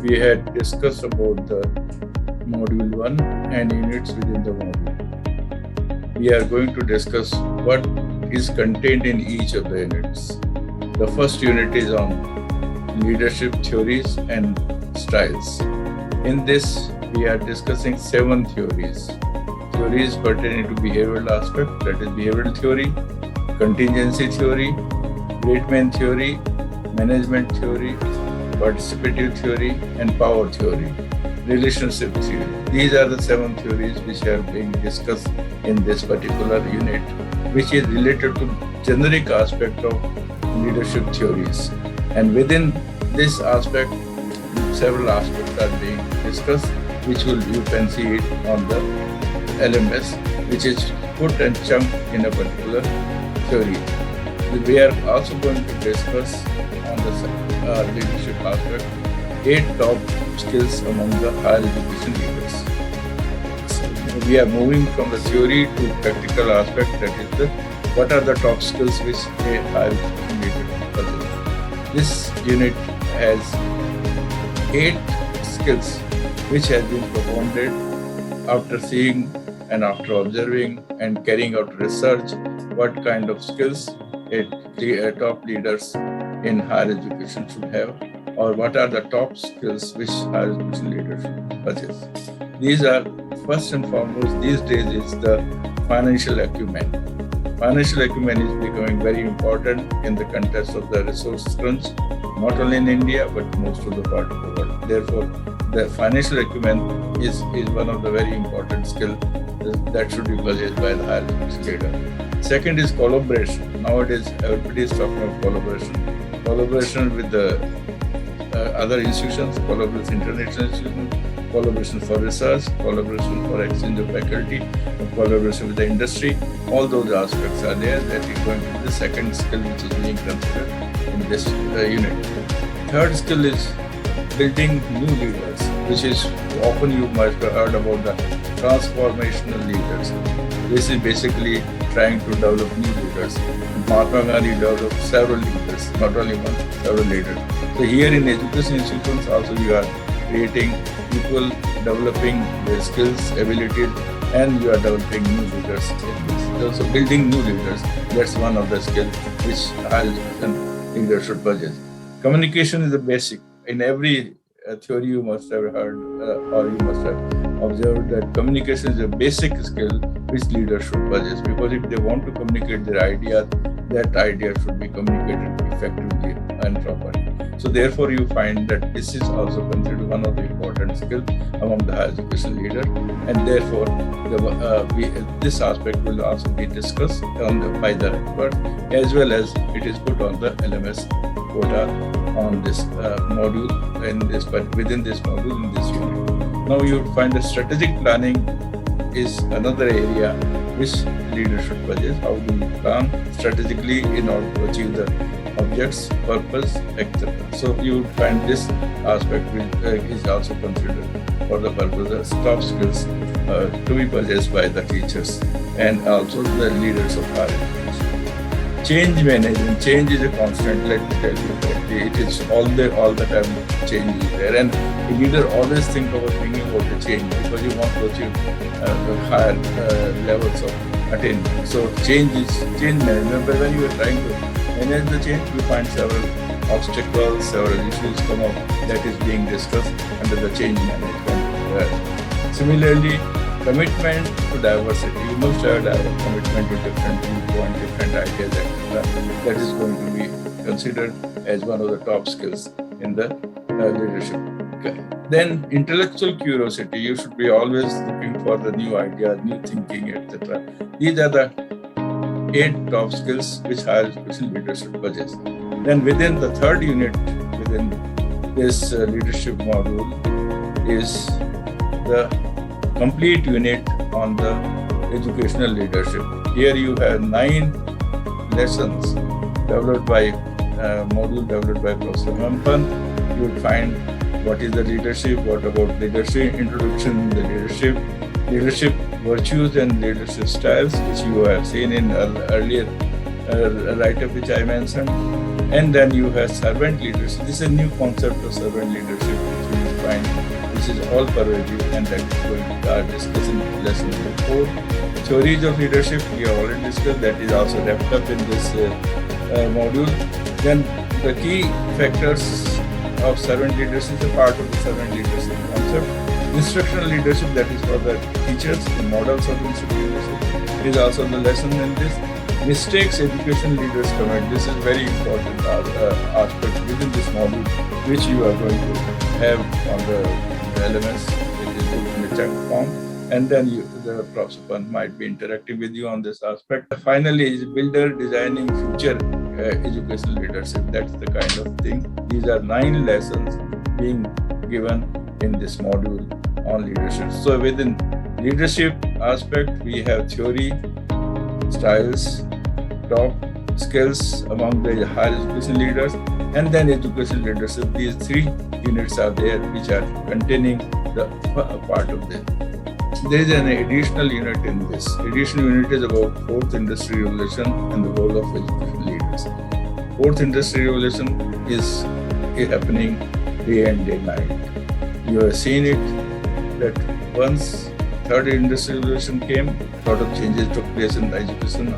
we had discussed about the module 1 and units within the module. We are going to discuss what is contained in each of the units. The first unit is on leadership theories and styles. In this, we are discussing 7 theories. Theories pertaining to behavioral aspect, that is behavioral theory, contingency theory, great man theory, management theory, participative theory, and power theory, relationship theory. These are the 7 theories which are being discussed in this particular unit, which is related to generic aspect of leadership theories. And within this aspect, several aspects are being discussed, which you can see it on the LMS, which is put and chunked in a particular theory. We are also going to discuss on the leadership aspect 8 top skills among the higher education leaders. So we are moving from the theory to practical aspect, that is what are the top skills which a higher education leader possesses. This unit has 8 skills which have been promoted after seeing and after observing and carrying out research what kind of skills a top leaders in higher education should have, or what are the top skills which higher education leaders should possess. These are, first and foremost, these days is the financial acumen. Financial acumen is becoming very important in the context of the resource crunch, not only in India, but most of the part of the world. Therefore, the financial acumen is one of the very important skills that should be possessed by the higher education leader. Second is collaboration. Nowadays, everybody is talking about collaboration. Collaboration with the other institutions, collaboration with international institutions, collaboration for research, collaboration for exchange of faculty, collaboration with the industry. All those aspects are there. That is going to be the second skill which is being considered in this unit. Third skill is building new leaders, which is often you might have heard about the transformational leaders. This is basically trying to develop new leaders. Mahatma Gandhi developed several leaders, not only one, several leaders. So here in education institutions also you are creating people, developing their skills, abilities, and you are developing new leaders in this. So building new leaders, that's one of the skills which higher education leaders should possess. Communication is the basic. In every theory you must have heard or you must have observed that communication is a basic skill which leaders should possess, because if they want to communicate their ideas, that idea should be communicated effectively and properly. So therefore you find that this is also considered one of the important skills among the higher education leader, and therefore this aspect will also be discussed by the expert, as well as it is put on the LMS quota on this module, but within this module in this unit. Now you find the strategic planning is another area which leaders should possess. How do you plan strategically in order to achieve the objects, purpose, etc. So you would find this aspect is also considered for the purpose of top skills to be possessed by the teachers and also the leaders of higher education. Change management. Change is a constant. Let me tell you that it is all the time. Change is there, and a leader always think about bringing about the change because you want to achieve higher levels of attainment. So change management. But when you are trying to manage the change, you find several obstacles, several issues come up that is being discussed under the change management. Similarly, commitment to diversity. You must have a commitment to different viewpoints, different ideas, etc. That is going to be considered as one of the top skills in the leadership. Okay. Then intellectual curiosity. You should be always looking for the new ideas, new thinking, etc. These are the 8 top skills which higher education leaders should possess. Then within the third unit, within this leadership module, is the complete unit on the educational leadership. Here you have 9 lessons developed by module developed by Professor Mampan. You will find what is the leadership, what about leadership, introduction to the leadership virtues and leadership styles, which you have seen in earlier write-up which I mentioned. And then you have servant leadership. This is a new concept of servant leadership which we find this is all pervasive, and that is going to start discussing lesson number 4. Theories of leadership, we have already discussed, that is also wrapped up in this module. Then the key factors of servant leadership is a part of the servant leadership concept. Instructional leadership, that is for the teachers, the models of instructional leadership is also the lesson in this. Mistakes education leaders commit. This is very important aspect within this module, which you are going to have on the elements. It is put in the check form, and then the professor might be interacting with you on this aspect. Finally, is builder designing future educational leadership. That's the kind of thing. These are 9 lessons being given in this module on leadership. So within leadership aspect, we have theory, styles, top skills among the higher education leaders, and then education leadership. These 3 units are there which are containing the part of this. There is an additional unit in this. Additional unit is about 4th Industry Revolution and the role of education leaders. 4th Industry Revolution is happening day and day night. You have seen it that once 3rd Industrial Revolution came, a lot of changes took place in the education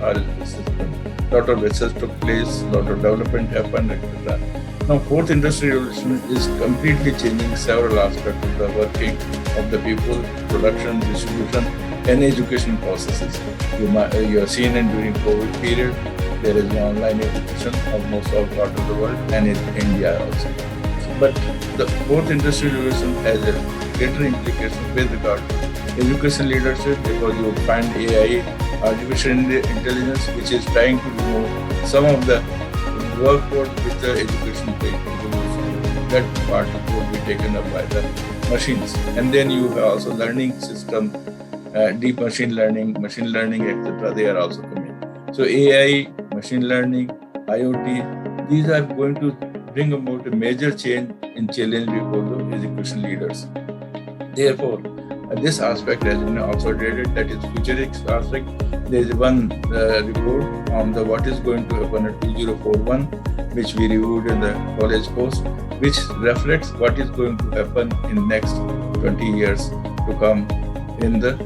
system. A lot of research took place, a lot of development happened, etc. Now, 4th Industrial Revolution is completely changing several aspects of the working of the people, production, distribution, and education processes. You have seen it during COVID period. There is online education almost all part of the world, and in India also. But the 4th Industrial Revolution has a greater implication with regard to education leadership, because you find AI, artificial intelligence, which is trying to remove some of the workload with the education revolution. That part would be taken up by the machines. And then you have also learning system, deep machine learning, etc. They are also coming. So AI, machine learning, IoT, these are going to bring about a major change in challenge before the education leaders. Therefore, this aspect has been also rated, that is futuristic aspect. There is one report on the what is going to happen at 2041, which we reviewed in the college course, which reflects what is going to happen in next 20 years to come in the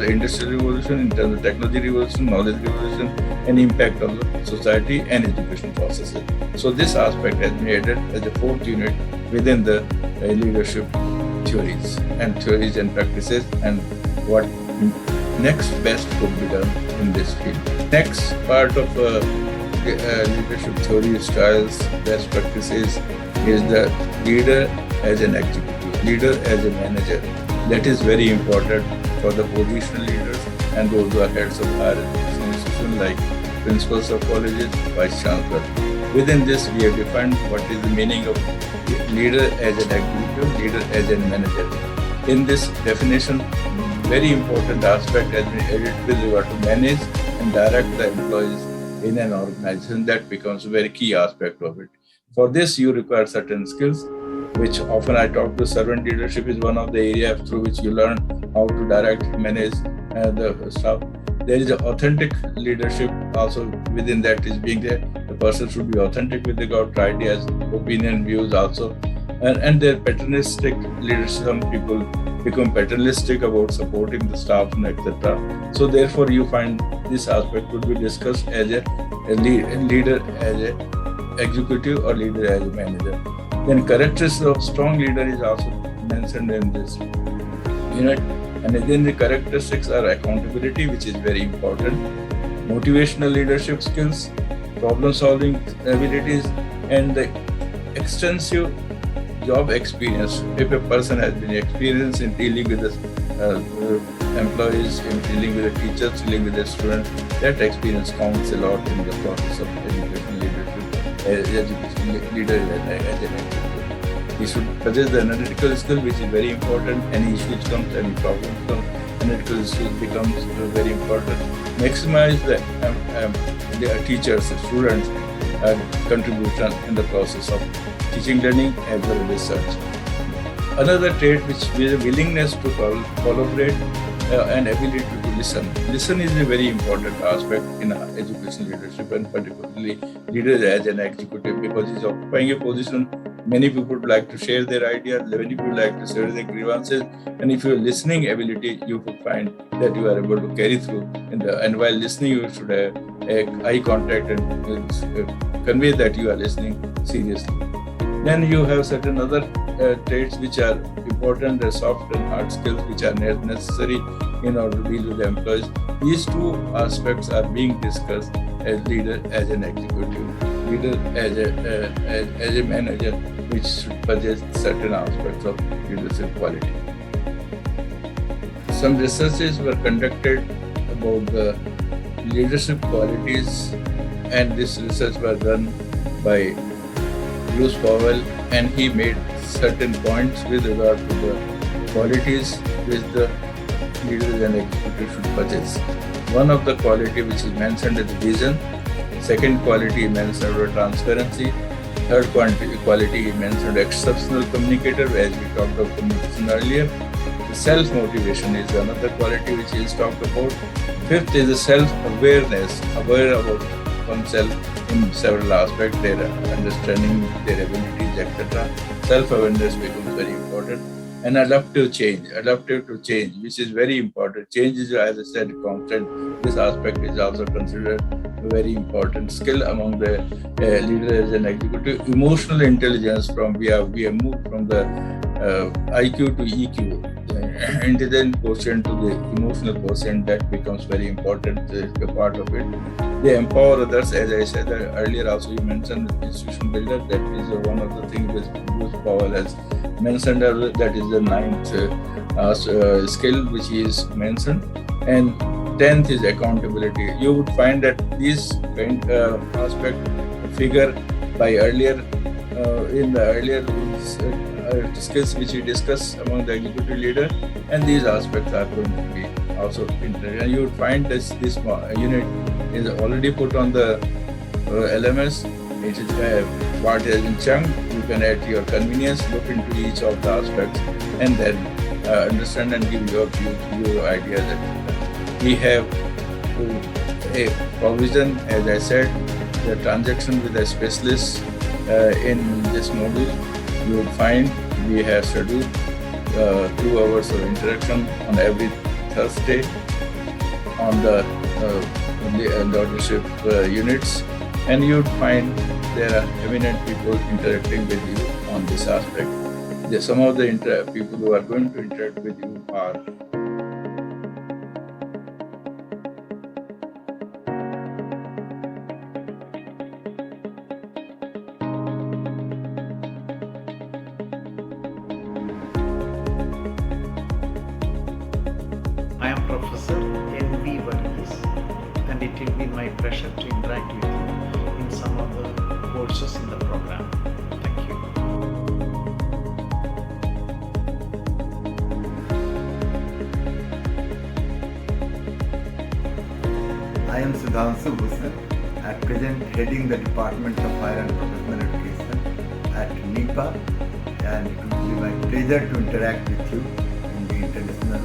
industrial revolution, in terms of technology revolution, knowledge revolution, and impact on the society and education processes. So this aspect has been added as a 4th unit within the leadership theories and practices, and what next best could be done in this field. Next part of leadership theory, styles, best practices is the leader as an executive, leader as a manager. That is very important for the positional leaders and those who are heads of higher education institutions like principals of colleges, vice chancellor. Within this, we have defined what is the meaning of leader as an executive, leader as a manager. In this definition, very important aspect has been added with regard to manage and direct the employees in an organization. That becomes a very key aspect of it. For this, you require certain skills, which often I talk to. Servant leadership is one of the areas through which you learn how to direct, manage the staff. There is authentic leadership also within that is being there. The person should be authentic with regard to ideas, opinion, views also. And their paternalistic leadership, some people become paternalistic about supporting the staff and etc. So therefore you find this aspect could be discussed as a leader as a executive or leader as a manager. Then characteristics of strong leader is also mentioned in this unit. And then the characteristics are accountability, which is very important, motivational leadership skills, problem solving abilities, and the extensive job experience. If a person has been experienced in dealing with the employees, in dealing with the teachers, dealing with the students, that experience counts a lot in the process of education leadership, education leader as an executive. He should possess the analytical skill, which is very important. Any issues comes, any problems come, analytical skill becomes very important. Maximize the teachers, students' contribution in the process of teaching, learning, as well as research. Another trait which is a willingness to collaborate and ability to listen. Listen is a very important aspect in education leadership, and particularly leader as an executive, because he's occupying a position Many people would like to share their ideas, many people like to share their grievances, and if your listening ability, you will find that you are able to carry through. And while listening, you should have eye contact and convey that you are listening seriously. Then you have certain other traits which are important, the soft and hard skills which are necessary in order to deal with the employees. These two aspects are being discussed as leader, as an executive, leader as a manager, which should possess certain aspects of leadership quality. Some researches were conducted about the leadership qualities, and this research was done by Bruce Powell, and he made certain points with regard to the qualities which the leaders and executives should possess. One of the quality which is mentioned is vision. Second quality mentioned was transparency. Third quality mentioned exceptional communicator, as we talked about communication earlier. Self-motivation is another quality which is talked about. Fifth is the self-awareness, aware about oneself in several aspects, their understanding, their abilities, etc. Self-awareness becomes very important. And adaptive to change, which is very important. Change is, as I said, constant. This aspect is also considered a very important skill among the leaders and executive. Emotional intelligence, we have moved from the IQ to EQ, the intelligent quotient to the emotional quotient. That becomes very important, a part of it. They empower others, as I said earlier. Also, you mentioned institution builder. That is one of the things which Bruce Powell has mentioned. That is the ninth skill which is mentioned. And 10th is accountability. You would find that these aspect figure by earlier in the earlier skills which we discussed among the executive leader, and these aspects are going to be also interesting. And you would find this unit is already put on the LMS. It is part has been chunked. You can at your convenience look into each of the aspects and then understand and give your view, your ideas. We have a provision, as I said, the transaction with a specialist in this module. You will find we have scheduled 2 hours of interaction on every Thursday on the leadership units, and you would find there are eminent people interacting with you on this aspect. Some of the people who are going to interact with you are I am Professor N.V. Varghese, and it will be my pleasure to interact with you in some of the courses in the program. Thank you. I am Sudhanshu Bhushan, at present heading the Department of Higher and Professional Education at NIPA, and it will be my pleasure to interact with you in the International